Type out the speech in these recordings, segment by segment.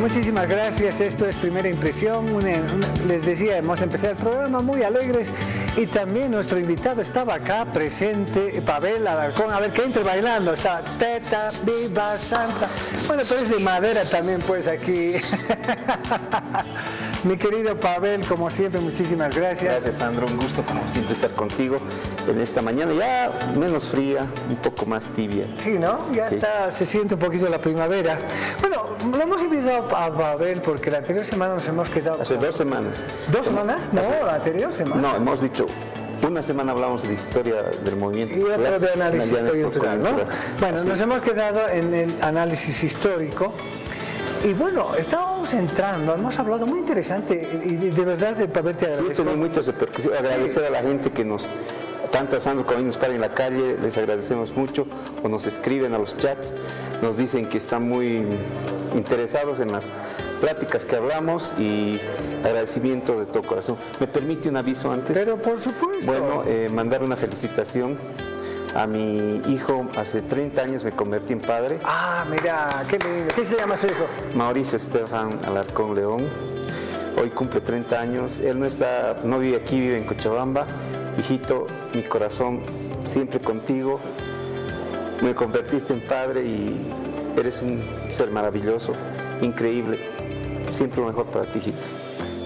Muchísimas gracias, esto es Primera Impresión. Les decía, hemos empezado el programa muy alegres y también nuestro invitado estaba acá presente, Pavel Alarcón, a ver que entre bailando, está Teta, Viva Santa. Bueno, pero es de madera también pues aquí. Mi querido Pavel, como siempre, muchísimas gracias. Gracias, Sandro, un gusto como siempre estar contigo en esta mañana, ya menos fría, un poco más tibia. Sí, ¿no? Ya sí. Se siente un poquito la primavera. Bueno, lo hemos invitado a Pavel porque la anterior semana nos hemos quedado... Hace 2 semanas. ¿2 semanas? No, la anterior semana. No, hemos dicho... Una semana hablamos de la historia del movimiento. Y otro de análisis coyuntural, ¿no? Bueno, sí. Nos hemos quedado en el análisis histórico. Y bueno, estábamos entrando, hemos hablado muy interesante y de verdad el Pavel te agradezco. Sí, tiene muchas repercusiones. Agradecer a la gente que nos, tanto a Sandro como a mí nos paran en la calle, les agradecemos mucho, o nos escriben a los chats, nos dicen que están muy interesados en las pláticas que hablamos y agradecimiento de todo corazón. ¿Me permite un aviso antes? Pero por supuesto. Bueno, mandar una felicitación a mi hijo. Hace 30 años me convertí en padre. Ah, mira, qué lindo. ¿Qué se llama su hijo? Mauricio Estefan Alarcón León. Hoy cumple 30 años. Él no vive aquí, vive en Cochabamba. Hijito, mi corazón siempre contigo. Me convertiste en padre y eres un ser maravilloso, increíble. Siempre lo mejor para ti, hijito.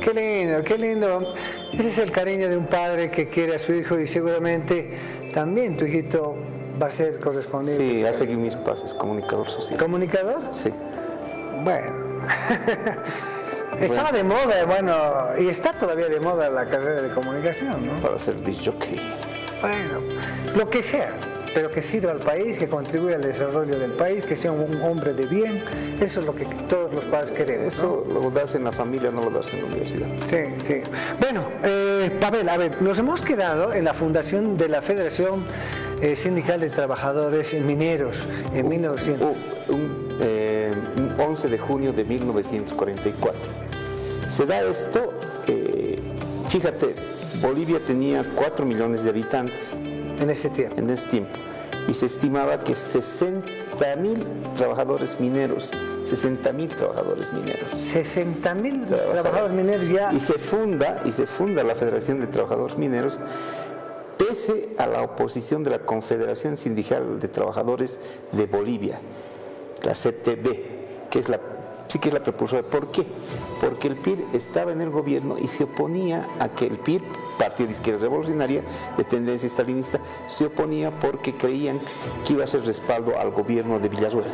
Qué lindo, qué lindo. Ese es el cariño de un padre que quiere a su hijo y seguramente también tu hijito va a ser correspondiente. Sí, ha seguido mis pasos, comunicador social. ¿Comunicador? Sí. Bueno. Estaba de moda, bueno, y está todavía de moda la carrera de comunicación, ¿no? Para ser disc jockey. Bueno, lo que sea, pero que sirva al país, que contribuya al desarrollo del país, que sea un hombre de bien, eso es lo que todos los padres queremos, Eso ¿no? lo das en la familia, no lo das en la universidad. Sí, sí. Bueno, Pavel, a ver, nos hemos quedado en la fundación de la Federación Sindical de Trabajadores Mineros en 1900. Un 11 de junio de 1944. Se da esto, fíjate, Bolivia tenía 4 millones de habitantes. En ese tiempo. En ese tiempo. Y se estimaba que 60.000 trabajadores mineros, 60.000 trabajadores mineros. 60.000 trabajadores mineros ya. Y se funda la Federación de Trabajadores Mineros, pese a la oposición de la Confederación Sindical de Trabajadores de Bolivia, la CTB, que es la propulsora. ¿Por qué? Porque el PIR estaba en el gobierno y se oponía a que el PIR, Partido de Izquierda Revolucionaria, de tendencia stalinista, se oponía porque creían que iba a ser respaldo al gobierno de Villarroel.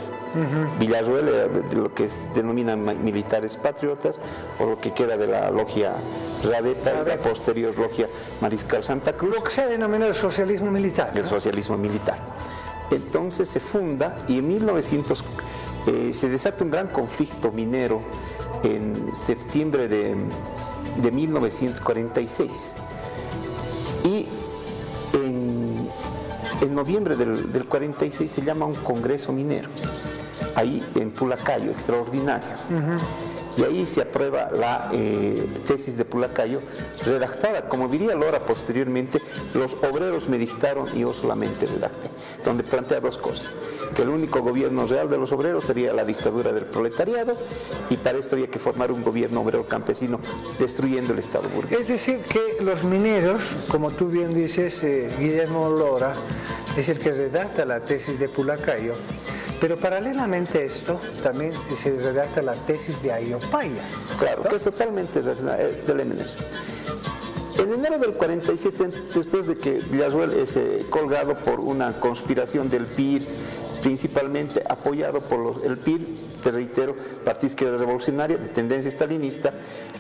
Villarroel era de lo que denominan militares patriotas, o lo que queda de la logia Radeta, y la posterior logia Mariscal Santa Cruz. Lo que se denomina el socialismo militar. El socialismo militar. Entonces se funda y en 1900 se desata un gran conflicto minero en septiembre de 1946. Y en noviembre del 46 se llama un congreso minero, ahí en Pulacayo, extraordinario. Y ahí se aprueba la tesis de Pulacayo, redactada, como diría Lora posteriormente, los obreros me dictaron y yo solamente redacté, donde plantea 2 cosas: que el único gobierno real de los obreros sería la dictadura del proletariado, y para esto había que formar un gobierno obrero campesino destruyendo el Estado burgués. Es decir, que los mineros, como tú bien dices, Guillermo Lora, es el que redacta la tesis de Pulacayo, pero paralelamente a esto también se redacta la tesis de Ayopaya. Claro, que es totalmente del MNS. En enero del 47, después de que Villarroel es colgado por una conspiración del PIR, principalmente apoyado por el PIR, te reitero, Partido Izquierda Revolucionaria, de tendencia stalinista,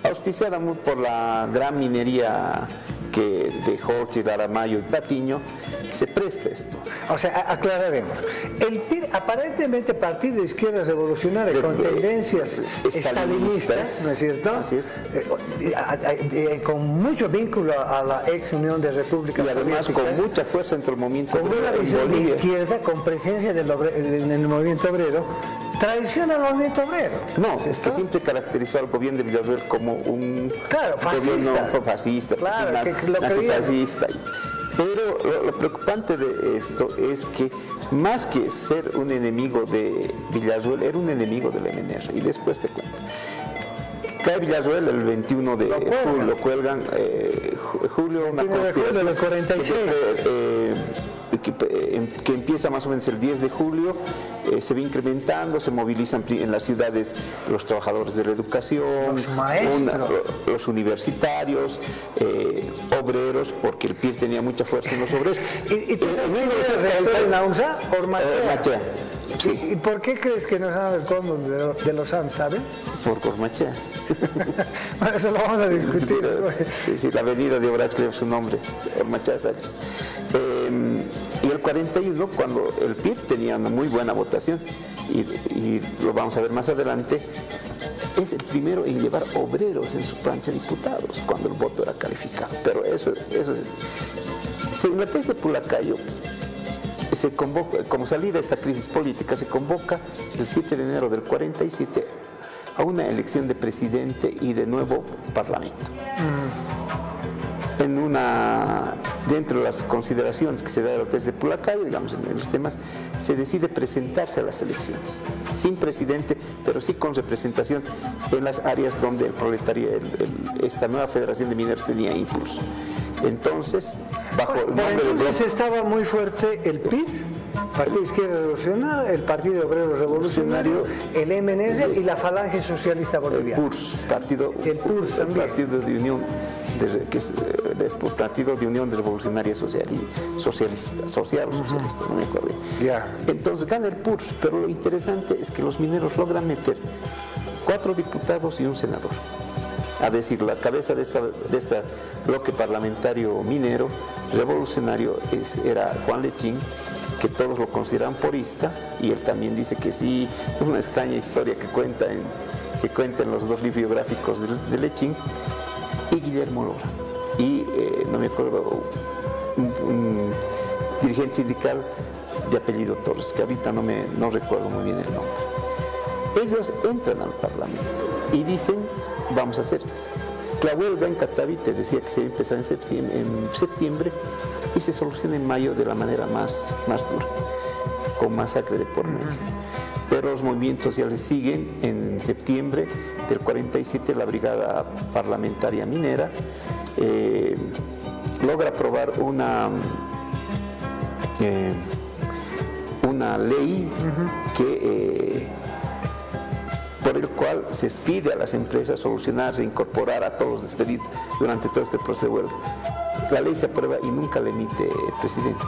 auspiciada por la gran minería de Jorge, de Aramayo y Patiño, se presta esto. O sea, aclararemos. El PIR, aparentemente Partido de Izquierda Revolucionaria, con tendencias stalinistas, ¿no es cierto? Así es. Con mucho vínculo a la ex Unión de Repúblicas Soviéticas. Y además con mucha fuerza dentro del movimiento obrero. Con una visión de izquierda, con presencia en el movimiento obrero, traiciona al movimiento obrero. No, es que siempre caracterizó al gobierno de Villarroel como un fascista. Gobierno fascista, claro, nazifascista. Pero lo preocupante de esto es que más que ser un enemigo de Villarroel, era un enemigo de la MNR. Y después te cuento. Cae Villarroel el 21 de julio, lo cuelgan julio, una conspiración del 46. Que empieza más o menos el 10 de julio, se va incrementando, se movilizan en las ciudades los trabajadores de la educación, los maestros, los universitarios, obreros, porque el PIR tenía mucha fuerza en los obreros. ¿Y tú sabes en la UNSA? Ormachea. Sí. ¿Y por qué crees que nos han dado el cóndor de los Sanz, sabes? Por Ormachea. Bueno, eso lo vamos a discutir. Sí, la avenida de Obrax lleva su nombre, Ormachea Sánchez. Y el 41, cuando el PIR tenía una muy buena votación, y lo vamos a ver más adelante, es el primero en llevar obreros en su plancha de diputados, cuando el voto era calificado. Pero eso es... Según la tesis de Pulacayo, se convoca, como salida de esta crisis política, se convoca el 7 de enero del 47 a una elección de presidente y de nuevo parlamento. Dentro de las consideraciones que se da de la tesis de Pulacayo, digamos, en los temas, se decide presentarse a las elecciones, sin presidente, pero sí con representación en las áreas donde el proletariado, esta nueva Federación de Mineros tenía impulso. Entonces, bajo el nombre de... Entonces estaba muy fuerte el PIR, Partido Izquierda Revolucionaria, el Partido Obrero Revolucionario, el MNR y la Falange Socialista Boliviana. El PURS, Partido de Unión Partido de Unión Revolucionaria Socialista, no me acuerdo. Entonces gana el PURS, pero lo interesante es que los mineros logran meter 4 diputados y un senador. A decir, la cabeza de este bloque parlamentario minero revolucionario era Juan Lechín, que todos lo consideran porista, y él también dice que sí. Es una extraña historia que cuenta en los 2 libros biográficos de Lechín, y Guillermo Lora, y no me acuerdo, un dirigente sindical de apellido Torres, que ahorita no recuerdo muy bien el nombre. Ellos entran al Parlamento y dicen, vamos a hacer la huelga en Catavi, te decía que se empezó en septiembre y se soluciona en mayo de la manera más dura, con masacre de por medio. Pero los movimientos sociales siguen. En septiembre del 47 la Brigada Parlamentaria Minera logra aprobar una ley por el cual se pide a las empresas solucionarse, incorporar a todos los despedidos durante todo este proceso de huelga. La ley se aprueba y nunca la emite el presidente.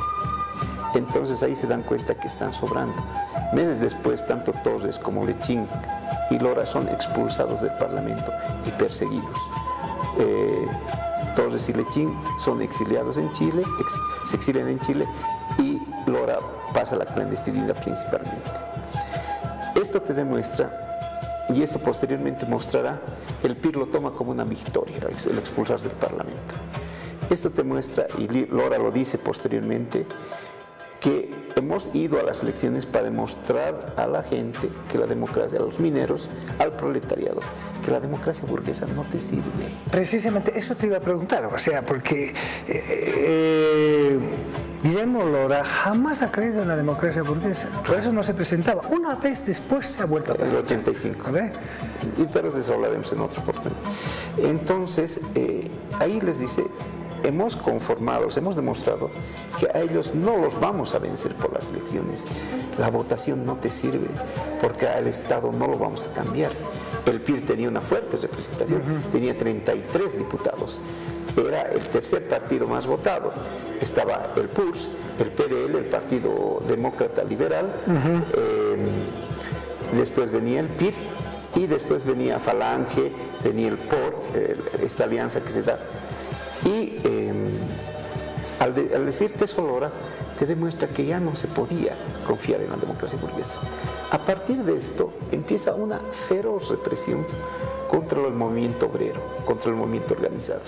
Entonces ahí se dan cuenta que están sobrando. Meses después, tanto Torres como Lechín y Lora son expulsados del Parlamento y perseguidos. Torres y Lechín son exiliados en Chile, se exilian en Chile, y Lora pasa a la clandestinidad principalmente. Esto te demuestra, y esto posteriormente mostrará, el PIR lo toma como una victoria, el expulsarse del Parlamento. Esto te muestra, y Lora lo dice posteriormente, que hemos ido a las elecciones para demostrar a la gente que la democracia, a los mineros, al proletariado, que la democracia burguesa no te sirve. Precisamente eso te iba a preguntar, o sea, porque Guillermo Lora jamás ha creído en la democracia burguesa, por eso no se presentaba. Una vez después se ha vuelto a presentar. Es 85. Pero de eso hablaremos en otra oportunidad. Entonces, ahí les dice, hemos demostrado que a ellos no los vamos a vencer por las elecciones. La votación no te sirve, porque al Estado no lo vamos a cambiar. El PIR tenía una fuerte representación, tenía 33 diputados. Era el tercer partido más votado. Estaba el PURS, el PDL, el Partido Demócrata Liberal, después venía el PIR, y después venía Falange, venía el POR, esta alianza que se da. Y al decirte eso, Lora, te demuestra que ya no se podía confiar en la democracia burguesa. A partir de esto empieza una feroz represión contra el movimiento obrero, contra el movimiento organizado.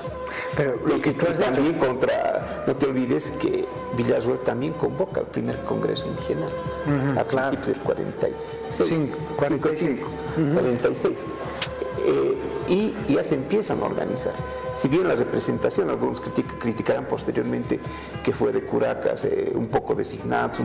Pero lo que tú has también no te olvides que Villarroel también convoca el primer Congreso Indígena a principios del 46. 45. 46. Y ya se empiezan a organizar. Si bien la representación, algunos criticarán posteriormente que fue de curacas, un poco designados,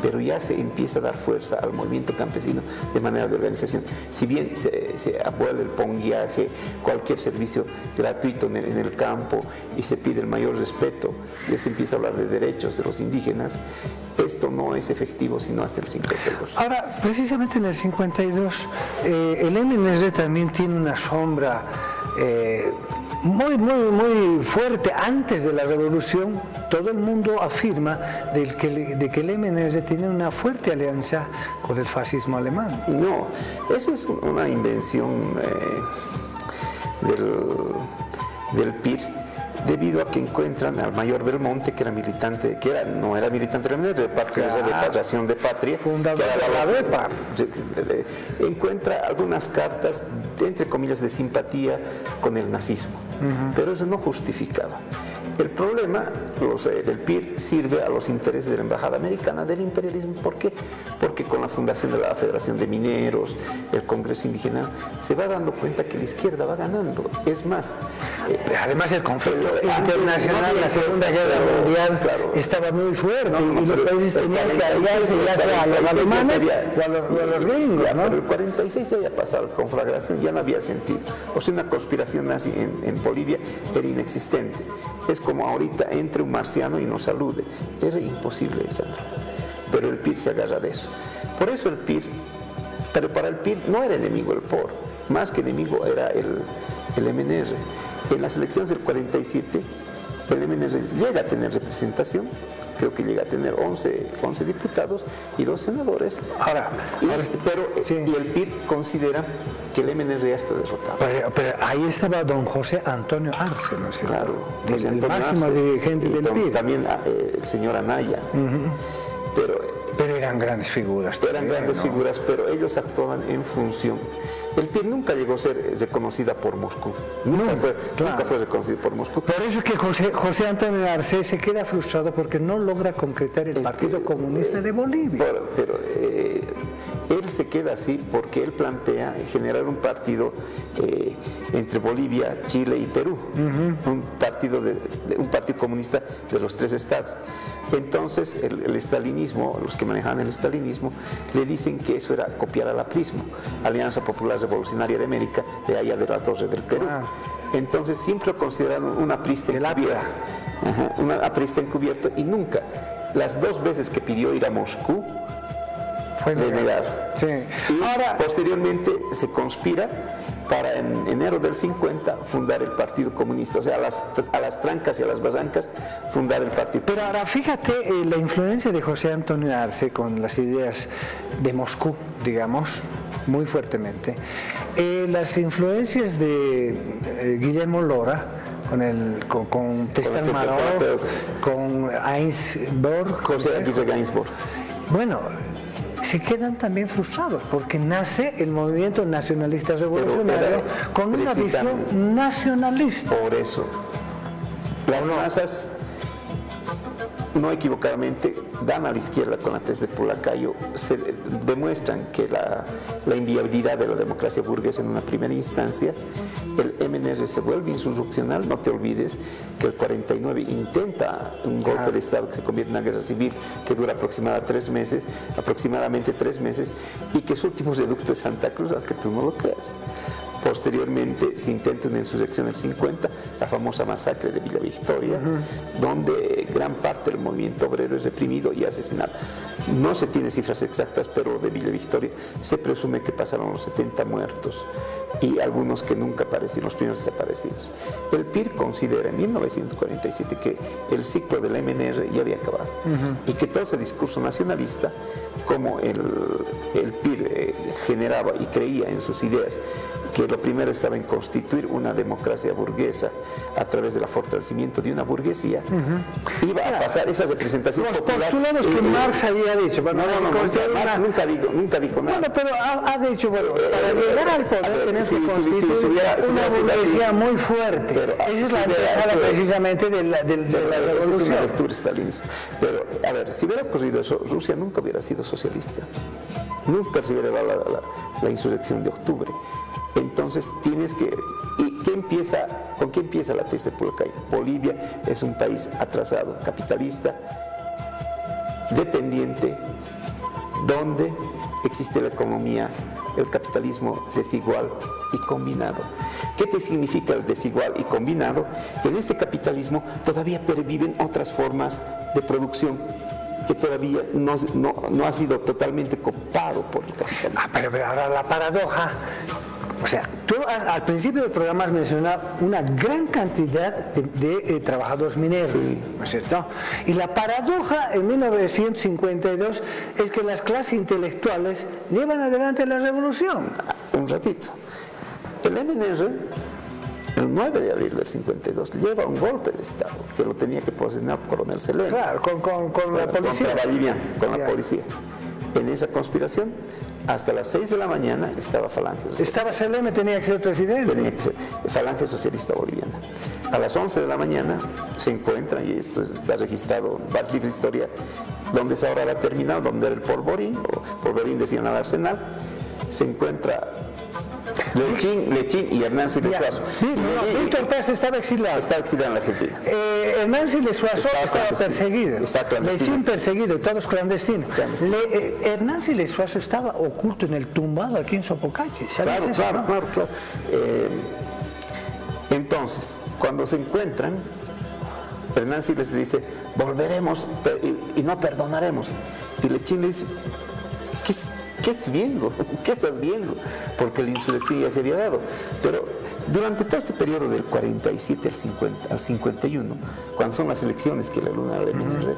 pero ya se empieza a dar fuerza al movimiento campesino de manera de organización. Si bien se abuela el ponguiaje, cualquier servicio gratuito en el campo y se pide el mayor respeto, ya se empieza a hablar de derechos de los indígenas, esto no es efectivo sino hasta el 52. Ahora, precisamente en el 52, el MNR también tiene una sombra muy fuerte. Antes de la revolución, todo el mundo afirma de que el MNR tiene una fuerte alianza con el fascismo alemán. No, eso es una invención del PIR, debido a que encuentran al mayor Belmonte, que era militante, no era militante del MNR, parte de la Repatriación de Patria, fundador de la VEPA. Encuentra algunas cartas, entre comillas, de simpatía con el nazismo, pero eso no justificaba. El problema, el PIR sirve a los intereses de la Embajada Americana del imperialismo. ¿Por qué? Porque con la fundación de la Federación de Mineros, el Congreso Indígena, se va dando cuenta que la izquierda va ganando. Es más, además el conflicto internacional, la Segunda Guerra Mundial, estaba muy fuerte, y los países tenían que aliarse ya sea a los alemanes o a los gringos, ¿no? Pero el 46 se había pasado la conflagración, ya no había sentido. O sea, una conspiración nazi en Bolivia era inexistente. Es como ahorita entre un marciano y nos salude. Era imposible, Sandro. Pero el PIR se agarra de eso. Por eso el PIR, pero para el PIR no era enemigo el POR, más que enemigo era el MNR. En las elecciones del 47, el MNR llega a tener representación, creo que llega a tener 11 diputados y 2 senadores. Y el PIR considera que el MNR ya está derrotado. Pero ahí estaba don José Antonio Arce, ¿no es cierto? Claro, el máximo dirigente del PIR. También el señor Anaya. Pero eran grandes figuras. Figuras, pero ellos actuaban en función. El PIR nunca llegó a ser reconocida por Moscú. Nunca fue reconocida por Moscú. Por eso es que José Antonio Arce se queda frustrado porque no logra concretar el Partido Comunista de Bolivia. Pero él se queda así porque él plantea generar un partido entre Bolivia, Chile y Perú. Un partido comunista de los 3 estados. Entonces el estalinismo, los que manejaban el estalinismo, le dicen que eso era copiar al aprismo, Alianza Popular Revolucionaria de América, de allá de la Torre del Perú. Entonces siempre lo consideraron un aprista encubierto. Un aprista encubierto, y nunca, las 2 veces que pidió ir a Moscú, le negaron. Sí. Y posteriormente se conspira para en enero del 50 fundar el Partido Comunista, o sea, a las trancas y a las barrancas fundar el partido. Pero ahora fíjate la influencia de José Antonio Arce con las ideas de Moscú, digamos, muy fuertemente. Las influencias de Guillermo Lora, con Tristan Marot, con Gainsbourg. José Aguirre Gainsbourg. Bueno, se quedan también frustrados porque nace el movimiento nacionalista revolucionario con una visión nacionalista. Por eso, las masas, no equivocadamente, dan a la izquierda con la tesis de Pulacayo, se demuestran que la inviabilidad de la democracia burguesa en una primera instancia. El MNR se vuelve insurreccional. No te olvides que el 49 intenta un golpe de Estado que se convierte en una guerra civil que dura aproximadamente 3 meses, y que su último reducto es Santa Cruz, aunque tú no lo creas. Posteriormente se intenta una insurrección en el 50, la famosa masacre de Villa Victoria, donde gran parte del movimiento obrero es reprimido y asesinado. No se tiene cifras exactas, pero de Villa Victoria se presume que pasaron los 70 muertos y algunos que nunca aparecieron, los primeros desaparecidos. El PIR considera en 1947 que el ciclo del MNR ya había acabado y que todo ese discurso nacionalista, como el PIR generaba y creía en sus ideas, que lo primero estaba en constituir una democracia burguesa a través del fortalecimiento de una burguesía, iba a pasar esa representación popular. Los postulados que Marx había dicho. Bueno, Marx nunca dijo nada. Bueno, pero ha dicho, para llegar al poder tenés que constituir una burguesía muy fuerte. Esa es la antesala precisamente de la revolución. Es una lectura stalinista. Pero, a ver, si hubiera ocurrido eso, Rusia nunca hubiera sido socialista. Nunca se hubiera dado la insurrección de octubre. Entonces tienes que ¿Con qué empieza la tesis de Pucallpa? Bolivia es un país atrasado, capitalista, dependiente, donde existe la economía, el capitalismo desigual y combinado. ¿Qué te significa el desigual y combinado? Que en este capitalismo todavía perviven otras formas de producción que todavía no ha sido totalmente copado por el capitalismo. Pero ahora la paradoja, o sea, tú al principio del programa has mencionado una gran cantidad de trabajadores mineros, sí, ¿no es cierto? Y la paradoja en 1952 es que las clases intelectuales llevan adelante la revolución. Un ratito. El MNR, el 9 de abril del 52, lleva un golpe de Estado que lo tenía que posicionar Coronel Selene. Claro, con la policía. Contra Vallivian, con la policía. En esa conspiración, hasta las 6 de la mañana estaba Falange. Estaba Selene, tenía que ser presidente. Tenía que ser Falange Socialista Boliviana. A las 11 de la mañana se encuentran, y esto está registrado en varios libros de historia, donde es ahora la terminal, donde era el Polvorín, o Polvorín decían al Arsenal, se encuentra Lechín y Hernán Siles Suazo. Víctor Paz estaba exiliado. Estaba exiliado en la Argentina. Hernán Siles Suazo estaba perseguido. Lechín perseguido, todos clandestinos. Hernán Siles Suazo estaba oculto en el tumbado aquí en Sopocachi. Claro. Entonces, cuando se encuentran, Hernán Siles le dice, volveremos y no perdonaremos. Y Lechín le dice, ¿qué estás viendo? ¿Qué estás viendo? Porque la insurrección ya se había dado. Pero durante todo este periodo del 47 al 51, cuando son las elecciones que la luna del MNR,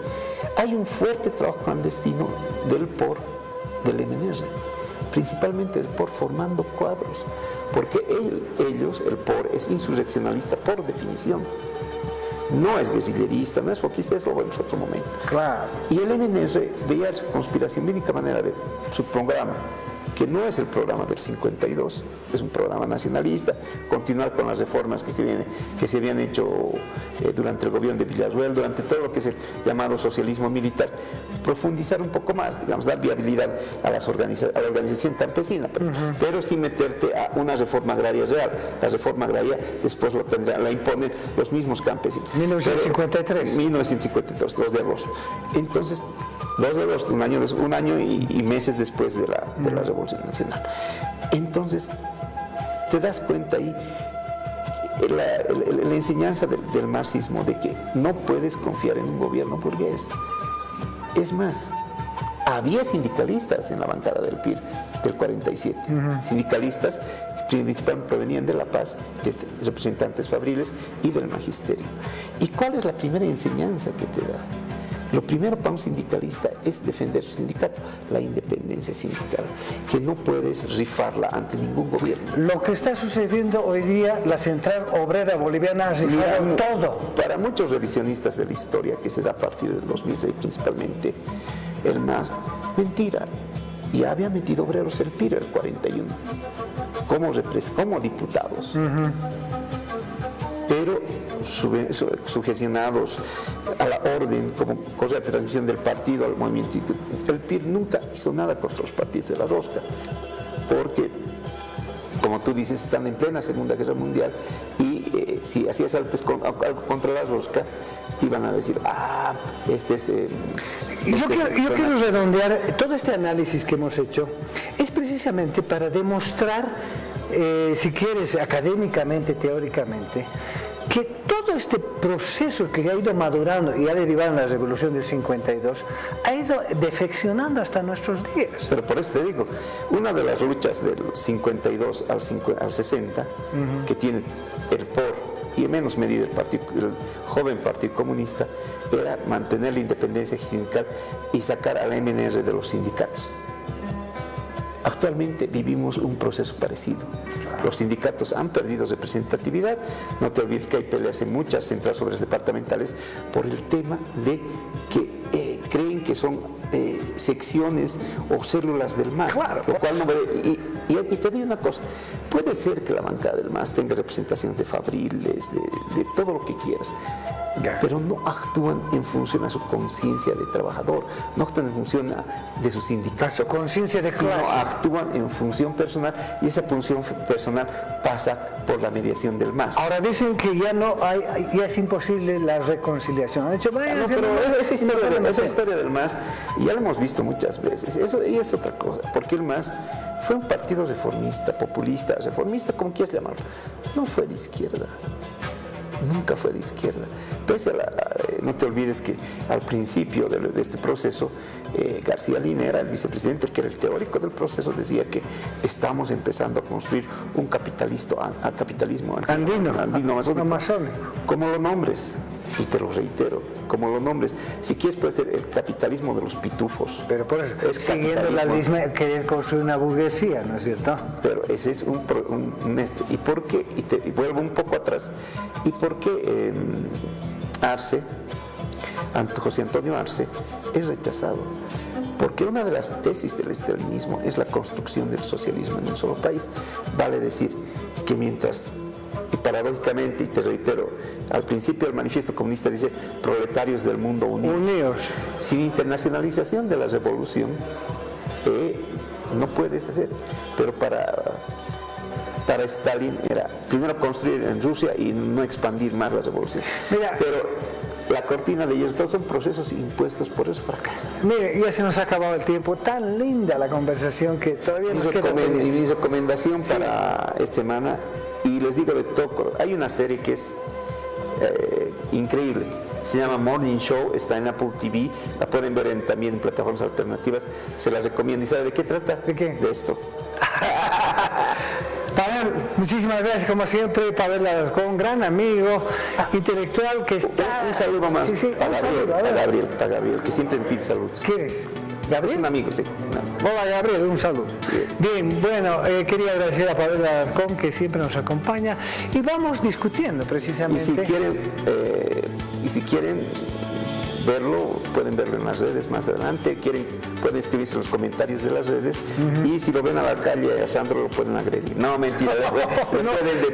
hay un fuerte trabajo clandestino del POR, del MNR, principalmente del POR formando cuadros, porque ellos, el POR, es insurreccionalista por definición. No es guerrillerista, no es foquista, eso lo vemos en otro momento. Claro. Y el MNR veía su conspiración de única manera de su programa, que no es el programa del 52, es un programa nacionalista, continuar con las reformas que se habían hecho durante el gobierno de Villarruel, durante todo lo que es el llamado socialismo militar, profundizar un poco más, digamos, dar viabilidad a la organización campesina, pero sin meterte a una reforma agraria real. La reforma agraria después la imponen los mismos campesinos. 1953. 1952, 2 de agosto. Entonces, 2 de agosto, un año y meses después de la Revolución Nacional. Entonces, te das cuenta ahí la enseñanza del marxismo de que no puedes confiar en un gobierno burgués. Es más, había sindicalistas en la bancada del PIR del 47, sindicalistas que principalmente provenían de La Paz, representantes fabriles y del magisterio. ¿Y cuál es la primera enseñanza que te da? Lo primero para un sindicalista es defender su sindicato, la independencia sindical, que no puedes rifarla ante ningún gobierno. Lo que está sucediendo hoy día, la Central Obrera Boliviana ha rifado todo. Para muchos revisionistas de la historia, que se da a partir del 2006 principalmente, el MAS, mentira, ya había metido obreros el PIR el 41, como diputados. Pero sugestionados a la orden, como cosa de transmisión del partido al movimiento. El PIR nunca hizo nada contra los partidos de la rosca, porque, como tú dices, están en plena Segunda Guerra Mundial y si hacías algo contra la rosca, te iban a decir, yo quiero redondear todo este análisis que hemos hecho, es precisamente para demostrar, si quieres, académicamente, teóricamente, que todo este proceso que ha ido madurando y ha derivado en la Revolución del 52 ha ido defeccionando hasta nuestros días. Pero por eso te digo, una de las luchas del 52 al 60 que tiene el POR y en menos medida el joven Partido Comunista era mantener la independencia sindical y sacar al MNR de los sindicatos. Actualmente vivimos un proceso parecido. Los sindicatos han perdido representatividad. No te olvides que hay peleas en muchas centrales obreras departamentales por el tema de que creen que son secciones o células del MAS. Claro, lo cual no, y te digo una cosa, Puede ser que la bancada del MAS tenga representaciones de fabriles, de todo lo que quieras, pero no actúan en función a su conciencia de trabajador, no actúan en función de su sindicato. Su conciencia de clase. Sino actúan en función personal, y esa función personal pasa por la mediación del MAS. Ahora dicen que ya ya es imposible la reconciliación. Han dicho, vaya, pero esa historia del MAS ya la hemos visto muchas veces. Eso y es otra cosa, porque el MAS fue un partido reformista, populista, reformista, como quieras llamarlo. No fue de izquierda. Nunca fue de izquierda. Pese a no te olvides que al principio de este proceso, García Linera, el vicepresidente, que era el teórico del proceso, decía que estamos empezando a construir un capitalismo andino amazónico. Como lo nombres, y te lo reitero, como lo nombres, si quieres puede ser el capitalismo de los pitufos. Pero por eso, siguiendo la misma, querer construir una burguesía, ¿no es cierto? Pero ese es ¿y por qué? Y vuelvo un poco atrás. ¿Y por qué José Antonio Arce es rechazado? Porque una de las tesis del estalinismo es la construcción del socialismo en un solo país. Vale decir que mientras, y paradójicamente, y te reitero, al principio el manifiesto comunista dice proletarios del mundo unidos. Sin internacionalización de la revolución no puedes hacer. Pero para Stalin era primero construir en Rusia y no expandir más la revolución. Mira, pero la cortina de hierro, todos son procesos impuestos, por eso fracasan. Mire, ya se nos ha acabado el tiempo. Tan linda la conversación que todavía nos queda. Y mi recomendación para esta semana, y les digo de todo, hay una serie que es increíble. Se llama Morning Show, está en Apple TV, la pueden ver también en plataformas alternativas, se las recomiendo. ¿Y sabe de qué trata? ¿De qué? De esto. Pavel, muchísimas gracias como siempre. Pavel Alarcón, gran amigo, intelectual que está... Un saludo más para Gabriel, que siempre me pide saludos. ¿Quién es? ¿Gabriel? Es un amigo, sí. Hola Gabriel, un saludo. Bien, bueno, quería agradecer a Pavel Alarcón, que siempre nos acompaña, y vamos discutiendo precisamente. Y si quieren verlo, pueden verlo en las redes más adelante, pueden escribirse en los comentarios de las redes, y si lo ven a la calle a Sandro lo pueden agredir. No, mentira,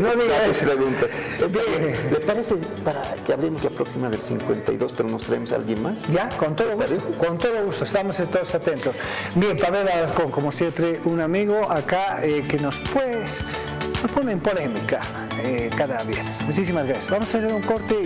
no digas preguntas. ¿Le parece para que hablemos la próxima del 52, pero nos traemos a alguien más? Ya, con todo gusto, estamos todos atentos. Bien, Pavel Alarcón, como siempre, un amigo acá que nos pone en polémica cada viernes. Muchísimas gracias. Vamos a hacer un corte.